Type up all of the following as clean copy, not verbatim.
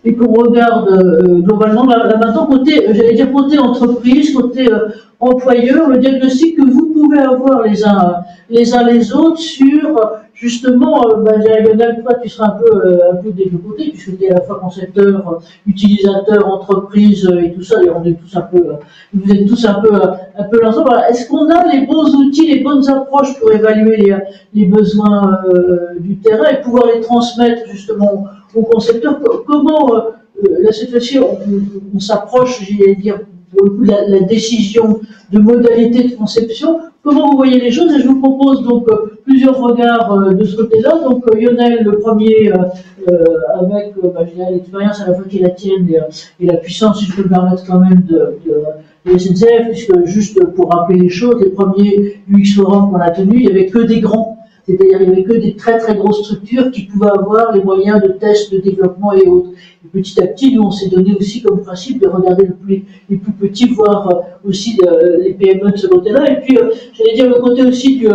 et qu'on regarde globalement, là maintenant, côté, j'allais dire côté entreprise, côté employeur, le diagnostic que vous pouvez avoir les uns les autres sur justement, Lionel, toi tu seras un peu des deux côtés, puisque tu es à la fois concepteur, utilisateur, entreprise et tout ça, et on est tous un peu, vous êtes tous un peu l'ensemble. Est-ce qu'on a les bons outils, les bonnes approches pour évaluer les besoins du terrain et pouvoir les transmettre justement aux concepteurs? Comment, là cette fois-ci, on s'approche, j'allais dire, pour le coup, la décision de modalité de conception? Comment vous voyez les choses? Et je vous propose donc plusieurs regards de ce côté-là. Donc Lionel, le premier, avec l'expérience à la fois qui est la tienne et la puissance, si je peux me permettre quand même, de SNCF, puisque juste pour rappeler les choses, les premiers UX Forum qu'on a tenus, il n'y avait que des grands. C'est-à-dire qu'il n'y avait que des très très grosses structures qui pouvaient avoir les moyens de tests, de développement et autres. Et petit à petit, nous, on s'est donné aussi comme principe de regarder les plus petits, voire aussi les PME de ce côté-là. Et puis, j'allais dire le côté aussi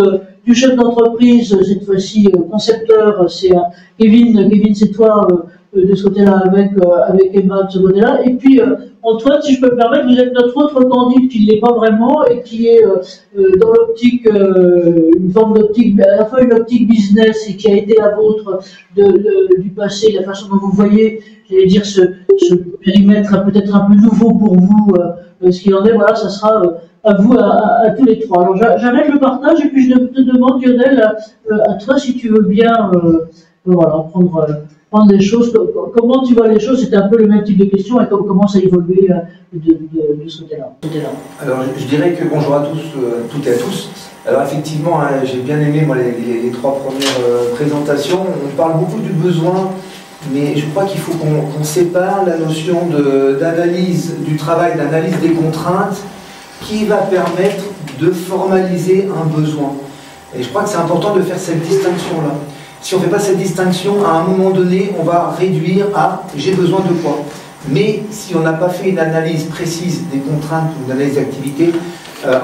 du chef d'entreprise, cette fois-ci concepteur, c'est Kevin, c'est toi de ce côté-là avec Emma de ce côté-là. Et puis, Antoine, si je peux me permettre, vous êtes notre autre candidat qui ne l'est pas vraiment et qui est dans l'optique, une forme d'optique, à la fois une optique business et qui a été la vôtre du passé, la façon dont vous voyez, j'allais dire, ce périmètre peut-être un peu nouveau pour vous, ce qu'il en est. Voilà, ça sera à vous, à tous les trois. Alors j'arrête le partage et puis je te demande, Lionel, à toi si tu veux bien voilà, prendre les choses. Comment tu vois les choses? C'était un peu le même type de question et comment ça a évolué de ce côté-là. Alors je dirais que bonjour à tous, toutes et à tous. Alors effectivement, hein, j'ai bien aimé moi, les trois premières présentations. On parle beaucoup du besoin, mais je crois qu'il faut qu'on sépare la notion d'analyse du travail, d'analyse des contraintes qui va permettre de formaliser un besoin. Et je crois que c'est important de faire cette distinction-là. Si on ne fait pas cette distinction, à un moment donné, on va réduire à « j'ai besoin de quoi ». Mais si on n'a pas fait une analyse précise des contraintes ou une analyse d'activité,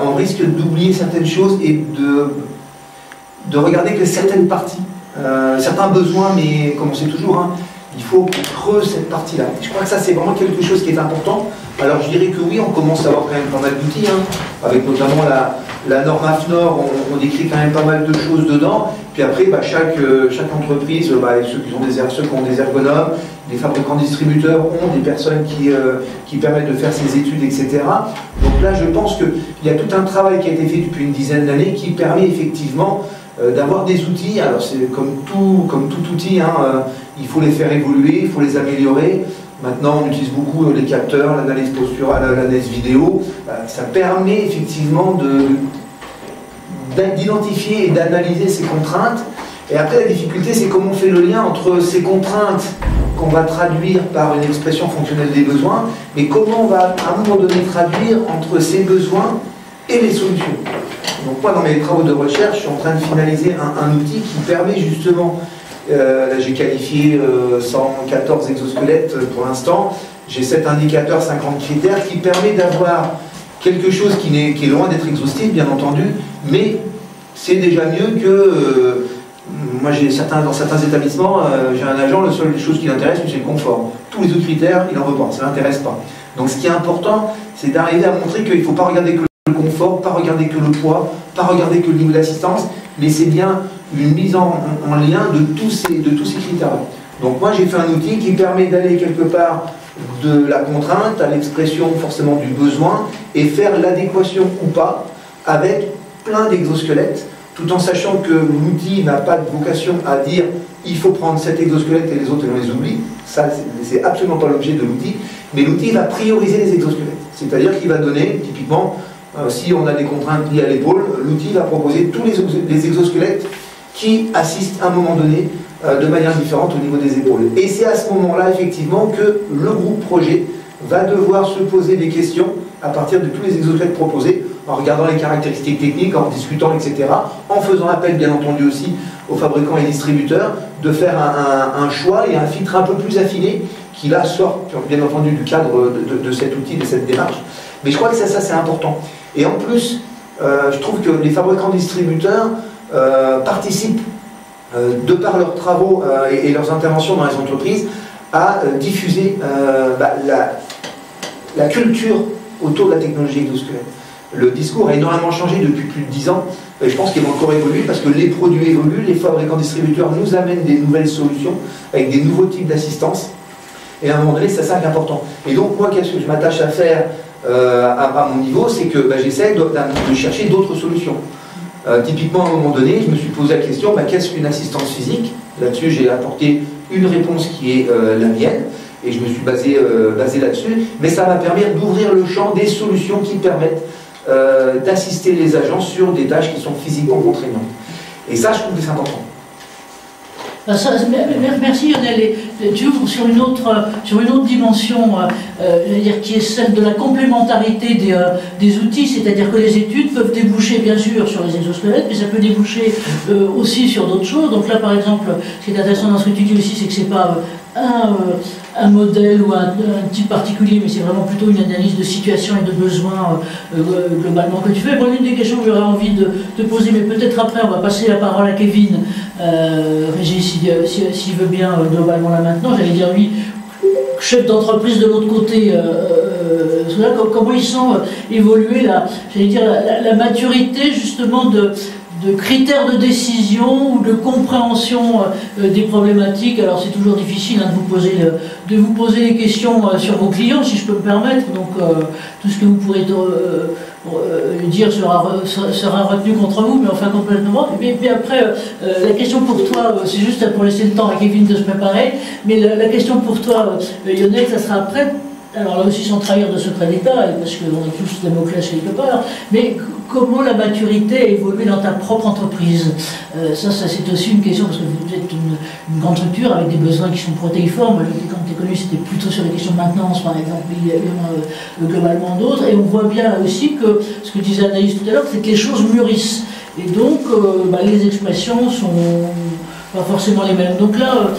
on risque d'oublier certaines choses et de regarder que certaines parties, certains besoins, mais comme on sait toujours, hein, il faut qu'on creuse cette partie-là. Je crois que ça, c'est vraiment quelque chose qui est important. Alors, je dirais que oui, on commence à avoir quand même pas mal d'outils, hein, avec notamment la norme AFNOR, on décrit quand même pas mal de choses dedans. Puis après, chaque entreprise, ceux qui ont des ergonomes, les fabricants distributeurs ont des personnes qui permettent de faire ces études, etc. Donc là, je pense qu'il y a tout un travail qui a été fait depuis une dizaine d'années qui permet effectivement d'avoir des outils. Alors c'est comme tout outil, hein, il faut les faire évoluer, il faut les améliorer. Maintenant, on utilise beaucoup les capteurs, l'analyse posturale, l'analyse vidéo. Ça permet effectivement d'identifier et d'analyser ces contraintes. Et après, la difficulté, c'est comment on fait le lien entre ces contraintes qu'on va traduire par une expression fonctionnelle des besoins, mais comment on va, à un moment donné, traduire entre ces besoins et les solutions. Donc moi, dans mes travaux de recherche, je suis en train de finaliser un outil qui permet justement, j'ai qualifié 114 exosquelettes pour l'instant, j'ai 7 indicateurs, 50 critères, qui permet d'avoir quelque chose qui est loin d'être exhaustif, bien entendu, mais c'est déjà mieux que... moi, dans certains établissements, j'ai un agent, la seule chose qui l'intéresse, c'est le confort. Tous les autres critères, il n'en veut pas, ça ne l'intéresse pas. Donc ce qui est important, c'est d'arriver à montrer qu'il ne faut pas regarder que le confort, pas regarder que le poids, pas regarder que le niveau d'assistance, mais c'est bien une mise en lien de tous ces critères-là. Donc moi, j'ai fait un outil qui permet d'aller quelque part de la contrainte à l'expression forcément du besoin et faire l'adéquation ou pas avec plein d'exosquelettes, tout en sachant que l'outil n'a pas de vocation à dire il faut prendre cet exosquelette et les autres on les oublie. Ça, c'est absolument pas l'objet de l'outil, mais l'outil va prioriser les exosquelettes. C'est-à-dire qu'il va donner, typiquement, si on a des contraintes liées à l'épaule, l'outil va proposer tous les exosquelettes qui assistent à un moment donné de manière différente au niveau des épaules. Et c'est à ce moment-là, effectivement, que le groupe projet va devoir se poser des questions à partir de tous les exosquelettes proposés, en regardant les caractéristiques techniques, en discutant, etc., en faisant appel, bien entendu, aussi aux fabricants et distributeurs, de faire un choix et un filtre un peu plus affiné, qui là sort, bien entendu, du cadre de cet outil, de cette démarche. Mais je crois que ça c'est important. Et en plus, je trouve que les fabricants distributeurs participent, de par leurs travaux et leurs interventions dans les entreprises, à diffuser la culture autour de la technologie exosquelette. Le discours a énormément changé depuis plus de 10 ans, et je pense qu'il va encore évoluer parce que les produits évoluent, les fabricants distributeurs nous amènent des nouvelles solutions avec des nouveaux types d'assistance, et à un moment donné, c'est ça qui est important. Et donc moi, qu'est-ce que je m'attache à faire à mon niveau, c'est que j'essaie de chercher d'autres solutions. Typiquement, à un moment donné, je me suis posé la question, qu'est-ce qu'une assistance physique? Là-dessus, j'ai apporté une réponse qui est la mienne, et je me suis basé là-dessus, mais ça m'a permis d'ouvrir le champ des solutions qui permettent d'assister les agents sur des tâches qui sont physiquement contraignantes. Et ça, je trouve que c'est important. Merci Lionel. Tu ouvres sur une autre dimension, qui est celle de la complémentarité des outils, c'est-à-dire que les études peuvent déboucher bien sûr sur les exosquelettes, mais ça peut déboucher aussi sur d'autres choses. Donc là par exemple, ce qui est intéressant dans ce que tu dis aussi, c'est que c'est pas un modèle ou un type particulier, mais c'est vraiment plutôt une analyse de situation et de besoins globalement que tu fais. Bon, l'une des questions que j'aurais envie de poser, mais peut-être après, on va passer la parole à Kevin, Régis, s'il veut bien globalement là maintenant, j'allais dire lui, chef d'entreprise de l'autre côté, comment il sent évoluer la maturité justement de critères de décision ou de compréhension des problématiques. Alors c'est toujours difficile de vous poser les questions sur vos clients, si je peux me permettre, donc tout ce que vous pourrez dire sera retenu contre vous, mais enfin complètement. Mais après, la question pour toi, c'est juste pour laisser le temps à Kevin de se préparer, mais la question pour toi, Lionel, ça sera après. Alors là aussi sans trahir de secret d'État, parce qu'on est tous Damoclès quelque part, mais comment la maturité a évolué dans ta propre entreprise? Ça c'est aussi une question, parce que vous êtes une grande structure avec des besoins qui sont protéiformes. Quand tu es connu, c'était plutôt sur les questions de maintenance par exemple, il y en a globalement d'autres, et on voit bien aussi que, ce que disait Anaïs tout à l'heure, c'est que les choses mûrissent, et donc les expressions sont pas forcément les mêmes. Donc là,